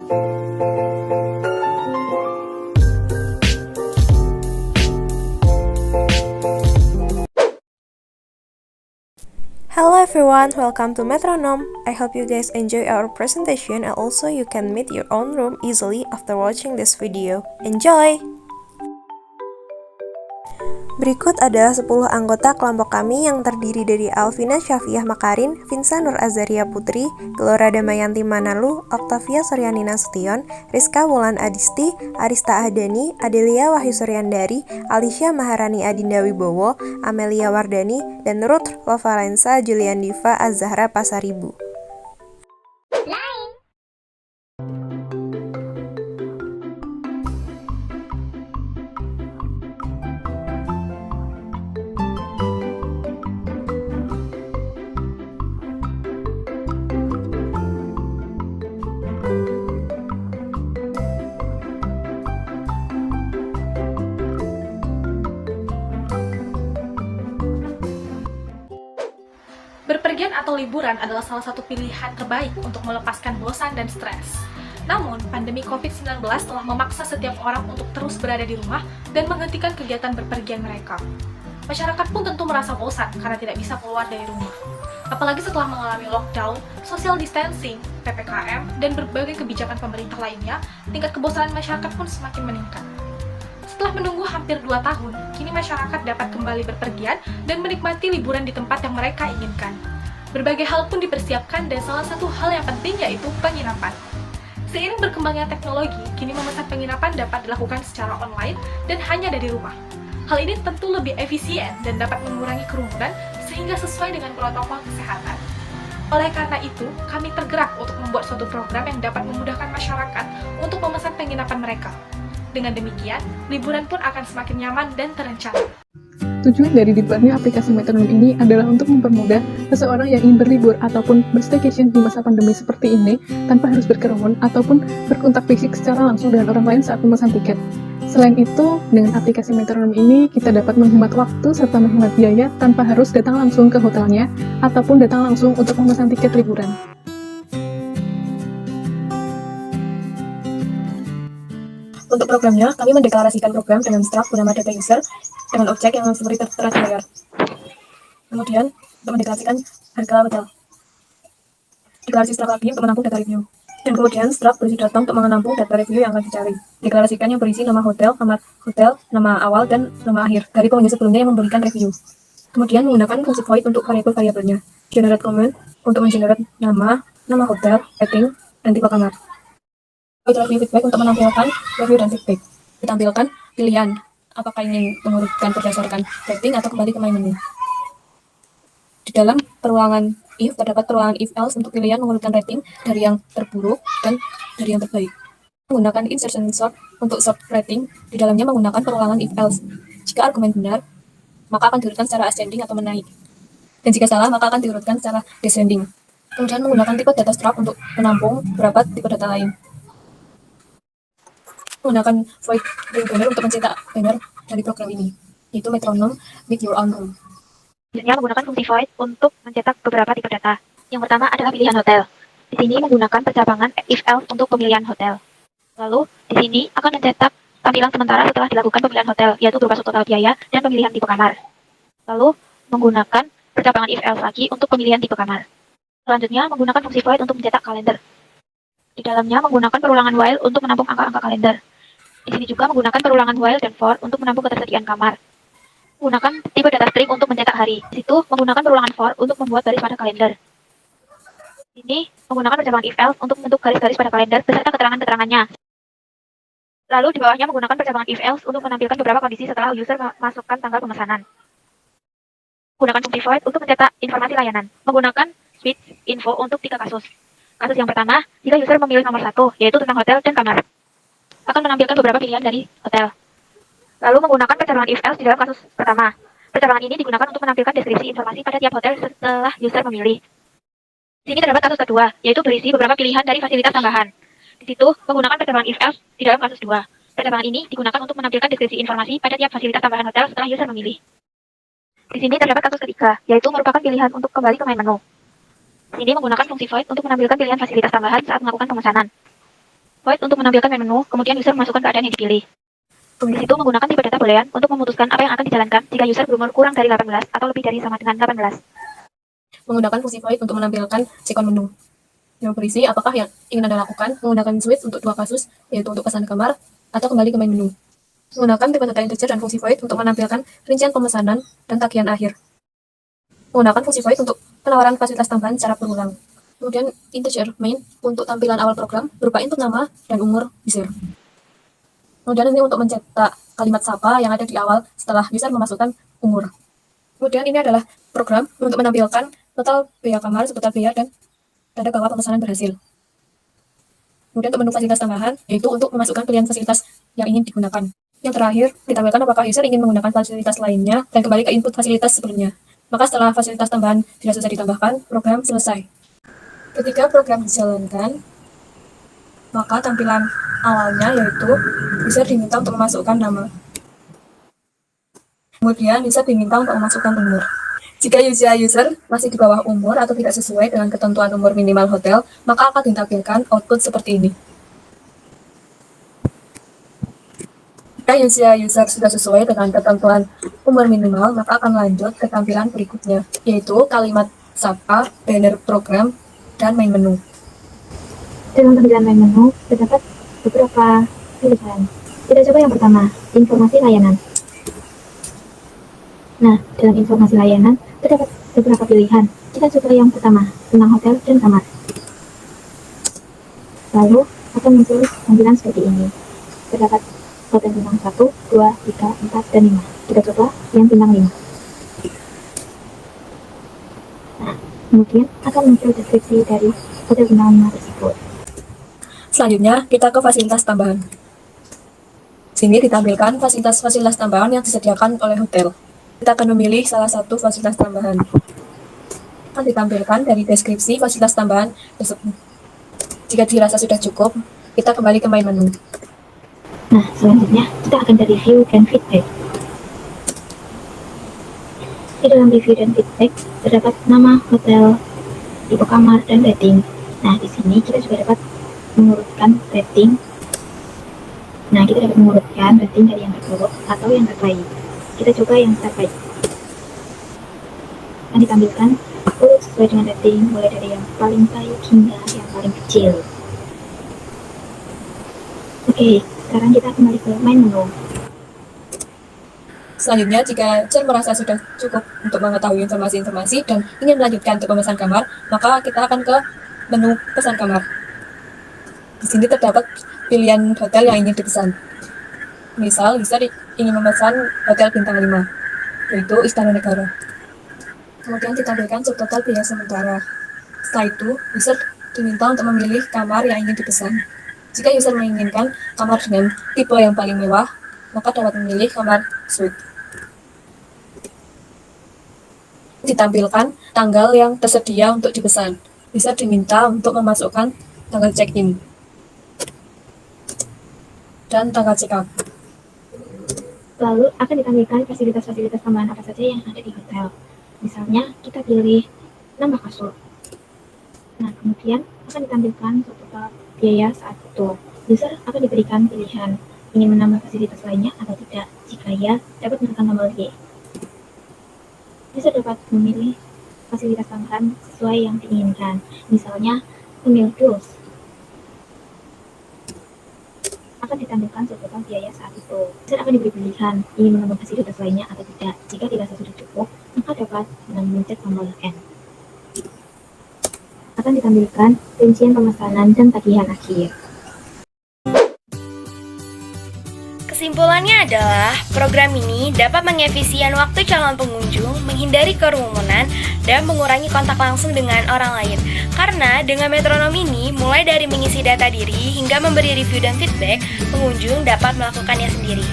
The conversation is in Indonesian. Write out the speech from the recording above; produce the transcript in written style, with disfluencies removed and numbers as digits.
Hello everyone, welcome to Metronome. I hope you guys enjoy our presentation and also you can meet your own room easily after watching this video. Enjoy! Berikut adalah 10 anggota kelompok kami yang terdiri dari Alvina Syafiah Makarin, Vinsa Nur Azaria Putri, Gelora Damayanti Manalu, Octavia Suryani Nasution, Rizka Wulan Adisti, Arista Ahdani, Adelia Wahyu Suryandari, Alicia Maharani Adinda Wibowo, Amelia Wardani, dan Ruth Lovalensa Julian Diva Azahra Pasaribu. Berpergian atau liburan adalah salah satu pilihan terbaik untuk melepaskan bosan dan stres. Namun, pandemi COVID-19 telah memaksa setiap orang untuk terus berada di rumah dan menghentikan kegiatan berpergian mereka. Masyarakat pun tentu merasa bosan karena tidak bisa keluar dari rumah. Apalagi setelah mengalami lockdown, social distancing, PPKM, dan berbagai kebijakan pemerintah lainnya, tingkat kebosanan masyarakat pun semakin meningkat. Setelah menunggu hampir 2 tahun, kini masyarakat dapat kembali berpergian dan menikmati liburan di tempat yang mereka inginkan. Berbagai hal pun dipersiapkan dan salah satu hal yang penting yaitu penginapan. Seiring berkembangnya teknologi, kini memesan penginapan dapat dilakukan secara online dan hanya dari rumah. Hal ini tentu lebih efisien dan dapat mengurangi kerumunan sehingga sesuai dengan protokol kesehatan. Oleh karena itu, kami tergerak untuk membuat suatu program yang dapat memudahkan masyarakat untuk memesan penginapan mereka. Dengan demikian, liburan pun akan semakin nyaman dan terencana. Tujuan dari dibuatnya aplikasi Metronome ini adalah untuk mempermudah seseorang yang ingin berlibur ataupun berstaycation di masa pandemi seperti ini tanpa harus berkerumun ataupun berkontak fisik secara langsung dengan orang lain saat memesan tiket. Selain itu, dengan aplikasi Metronome ini kita dapat menghemat waktu serta menghemat biaya tanpa harus datang langsung ke hotelnya ataupun datang langsung untuk memesan tiket liburan. Untuk programnya, kami mendeklarasikan program dengan struct bernama data user dengan objek yang seperti tera bayar. Kemudian, untuk mendeklarasikan harga hotel. Deklarasi struct lagi untuk menampung data review. Dan kemudian struct berisi data untuk menampung data review yang akan dicari. Deklarasikan yang berisi nama hotel, kamar hotel, nama awal, dan nama akhir dari pengunjung sebelumnya yang memberikan review. Kemudian menggunakan fungsi void untuk variabel-variabelnya. Generate comment untuk mengenerate nama hotel, rating, dan tipe kamar. Review feedback untuk menampilkan review dan feedback. Ditampilkan pilihan apakah ingin mengurutkan berdasarkan rating atau kembali ke main menu. Di dalam peruangan if terdapat peruangan if else untuk pilihan mengurutkan rating dari yang terburuk dan dari yang terbaik. Menggunakan insertion sort untuk sort rating, di dalamnya menggunakan peruangan if else. Jika argumen benar, maka akan diurutkan secara ascending atau menaik. Dan jika salah, maka akan diurutkan secara descending. Kemudian menggunakan tipe data struct untuk menampung beberapa tipe data lain. Menggunakan void ring banner untuk mencetak banner dari program ini, yaitu Metronome Make Your Own Room. Selanjutnya menggunakan fungsi void untuk mencetak beberapa tipe data. Yang pertama adalah pilihan hotel. Di sini menggunakan percabangan if else untuk pemilihan hotel. Lalu di sini akan mencetak tampilan sementara setelah dilakukan pemilihan hotel, yaitu berupa total biaya dan pemilihan tipe kamar. Lalu menggunakan percabangan if else lagi untuk pemilihan tipe kamar. Selanjutnya menggunakan fungsi void untuk mencetak kalender. Di dalamnya menggunakan perulangan while untuk menampung angka-angka kalender. Di sini juga menggunakan perulangan while dan for untuk menampung ketersediaan kamar. Menggunakan tipe data string untuk mencetak hari. Di situ menggunakan perulangan for untuk membuat garis pada kalender. Ini menggunakan percabangan if else untuk membentuk garis-garis pada kalender beserta keterangan-keterangannya. Lalu di bawahnya menggunakan percabangan if else untuk menampilkan beberapa kondisi setelah user memasukkan tanggal pemesanan. Menggunakan fungsi void untuk mencetak informasi layanan. Menggunakan switch info untuk 3 kasus. Kasus yang pertama, jika user memilih nomor 1, yaitu tentang hotel dan kamar, akan menampilkan beberapa pilihan dari hotel. Lalu menggunakan percabangan if else di dalam kasus pertama. Percabangan ini digunakan untuk menampilkan deskripsi informasi pada tiap hotel setelah user memilih. Di sini terdapat kasus kedua, yaitu berisi beberapa pilihan dari fasilitas tambahan. Di situ menggunakan percabangan if else di dalam kasus 2. Percabangan ini digunakan untuk menampilkan deskripsi informasi pada tiap fasilitas tambahan hotel setelah user memilih. Di sini terdapat kasus ketiga, yaitu merupakan pilihan untuk kembali ke main menu. Di sini menggunakan fungsi void untuk menampilkan pilihan fasilitas tambahan saat melakukan pemesanan. Void untuk menampilkan menu, kemudian user memasukkan keadaan yang dipilih. Di situ menggunakan tipe data boolean untuk memutuskan apa yang akan dijalankan jika user berumur kurang dari 18 atau lebih dari sama dengan 18. Menggunakan fungsi void untuk menampilkan sikon menu yang berisi apakah yang ingin Anda lakukan, menggunakan switch untuk dua kasus, yaitu untuk pesan kamar atau kembali ke main menu. Menggunakan tipe data integer dan fungsi void untuk menampilkan rincian pemesanan dan tagihan akhir. Menggunakan fungsi void untuk penawaran fasilitas tambahan secara berulang. Kemudian integer main untuk tampilan awal program berupa input nama dan umur user. Kemudian ini untuk mencetak kalimat sapa yang ada di awal setelah user memasukkan umur. Kemudian ini adalah program untuk menampilkan total biaya kamar, total biaya, dan tanda bahwa pemesanan berhasil. Kemudian untuk menu fasilitas tambahan, yaitu untuk memasukkan pilihan fasilitas yang ingin digunakan. Yang terakhir, ditampilkan apakah user ingin menggunakan fasilitas lainnya dan kembali ke input fasilitas sebelumnya. Maka setelah fasilitas tambahan tidak selesai ditambahkan, program selesai. Ketika program dijalankan, maka tampilan awalnya yaitu user diminta untuk memasukkan nama. Kemudian user diminta untuk memasukkan umur. Jika user masih di bawah umur atau tidak sesuai dengan ketentuan umur minimal hotel, maka akan ditampilkan output seperti ini. Jika user sudah sesuai dengan ketentuan umur minimal, maka akan lanjut ke tampilan berikutnya, yaitu kalimat sapa, banner program, dan main menu. Dalam tampilan main menu, terdapat beberapa pilihan. Kita coba yang pertama, informasi layanan. Nah, dalam informasi layanan, terdapat beberapa pilihan. Kita coba yang pertama, tentang hotel dan kamar. Lalu, akan muncul tampilan seperti ini. Terdapat hotel bintang 1, 2, 3, 4, dan 5. Kita coba yang bintang 5. Nah, kemudian akan muncul deskripsi dari hotel bintang 5 tersebut. Selanjutnya, kita ke fasilitas tambahan. Sini ditampilkan fasilitas-fasilitas tambahan yang disediakan oleh hotel. Kita akan memilih salah satu fasilitas tambahan. Akan ditampilkan dari deskripsi fasilitas tambahan tersebut. Jika dirasa sudah cukup, kita kembali ke main menu. Nah, selanjutnya kita akan ke review dan feedback. Di dalam review dan feedback terdapat nama hotel, tipe kamar, dan rating. Nah, di sini kita juga dapat mengurutkan rating. Nah, kita dapat mengurutkan rating dari yang terburuk atau yang terbaik. Kita coba yang terbaik. Akan ditampilkan urut sesuai dengan rating, mulai dari yang paling baik hingga yang paling kecil. Oke, sekarang kita kembali ke main menu. Selanjutnya, jika user merasa sudah cukup untuk mengetahui informasi-informasi dan ingin melanjutkan untuk memesan kamar, maka kita akan ke menu pesan kamar. Di sini terdapat pilihan hotel yang ingin dipesan. Misal, user ingin memesan hotel bintang 5, yaitu Istana Negara. Kemudian ditampilkan subtotal biaya sementara. Setelah itu, user diminta untuk memilih kamar yang ingin dipesan. Jika user menginginkan kamar dengan tipe yang paling mewah, maka dapat memilih kamar suite. Ditampilkan tanggal yang tersedia untuk dipesan. User diminta untuk memasukkan tanggal check-in dan tanggal check-out. Lalu akan ditampilkan fasilitas-fasilitas tambahan apa saja yang ada di hotel. Misalnya, kita pilih nambah kasur. Nah, kemudian akan ditampilkan subtotal biaya saat itu. User akan diberikan pilihan ingin menambah fasilitas lainnya atau tidak. Jika ya, dapat menekan tombol Y. User dapat memilih fasilitas tambahan sesuai yang diinginkan. Misalnya, meal tools. Akan ditampilkan subtotal biaya saat itu. User akan diberi pilihan ingin menambah fasilitas lainnya atau tidak. Jika dirasa sudah cukup, maka dapat dengan mencet tombol N. Akan ditampilkan rincian pemesanan dan tagihan akhir. Kesimpulannya adalah, program ini dapat mengefisien waktu calon pengunjung, menghindari kerumunan, dan mengurangi kontak langsung dengan orang lain. Karena dengan metronom ini, mulai dari mengisi data diri hingga memberi review dan feedback, pengunjung dapat melakukannya sendiri.